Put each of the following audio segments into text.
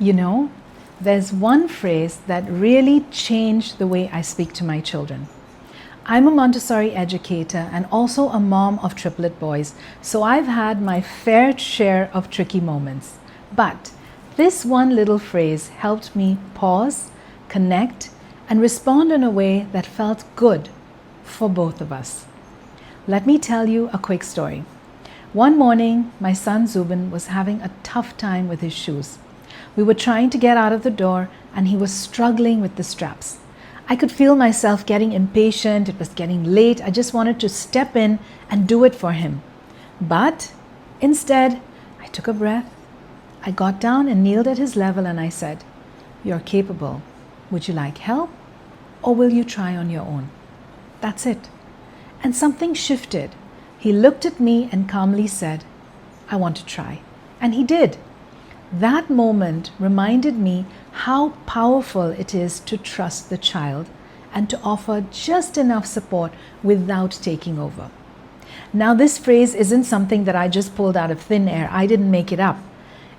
You know, there's one phrase that really changed the way I speak to my children. I'm a Montessori educator and also a mom of triplet boys, so I've had my fair share of tricky moments. But this one little phrase helped me pause, connect, and respond in a way that felt good for both of us. Let me tell you a quick story. One morning, my son Zubin was having a tough time with his shoes. We were trying to get out of the door and he was struggling with the straps. I could feel myself getting impatient. It was getting late. I just wanted to step in and do it for him. But instead, I took a breath. I got down and kneeled at his level and I said, "You're capable. Would you like help or will you try on your own?" That's it. And something shifted. He looked at me and calmly said, "I want to try." And he did. That moment reminded me how powerful it is to trust the child and to offer just enough support without taking over. Now, this phrase isn't something that I just pulled out of thin air. I didn't make it up.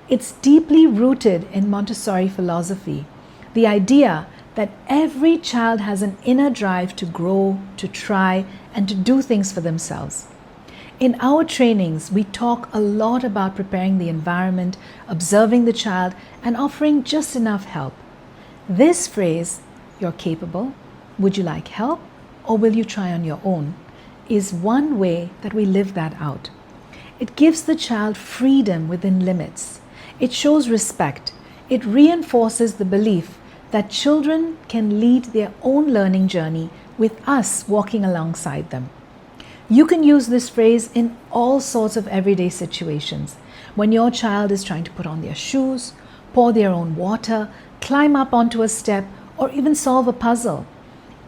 It's deeply rooted in Montessori philosophy, the idea that every child has an inner drive to grow, to try, and to do things for themselves. In our trainings, we talk a lot about preparing the environment, observing the child, and offering just enough help. This phrase, "You're capable, would you like help, or will you try on your own?" is one way that we live that out. It gives the child freedom within limits. It shows respect. It reinforces the belief that children can lead their own learning journey with us walking alongside them. You can use this phrase in all sorts of everyday situations. When your child is trying to put on their shoes, pour their own water, climb up onto a step, or even solve a puzzle.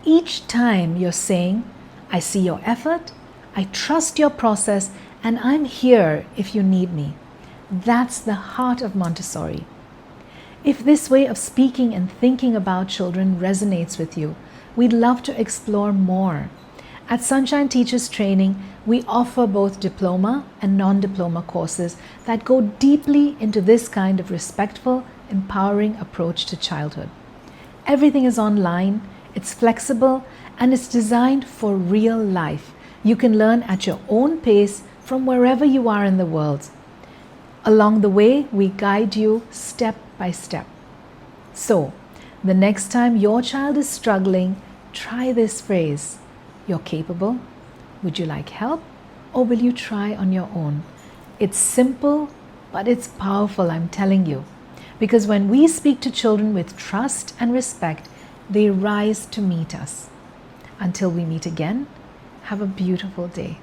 Each time you're saying, "I see your effort, I trust your process, and I'm here if you need me." That's the heart of Montessori. If this way of speaking and thinking about children resonates with you, we'd love to explore more. At Sunshine Teachers Training, we offer both diploma and non-diploma courses that go deeply into this kind of respectful, empowering approach to childhood. Everything is online, it's flexible, and it's designed for real life. You can learn at your own pace from wherever you are in the world. Along the way, we guide you step by step. So, the next time your child is struggling, try this phrase. "You're capable. Would you like help or will you try on your own?" It's simple, but it's powerful, I'm telling you. Because when we speak to children with trust and respect, they rise to meet us. Until we meet again, have a beautiful day.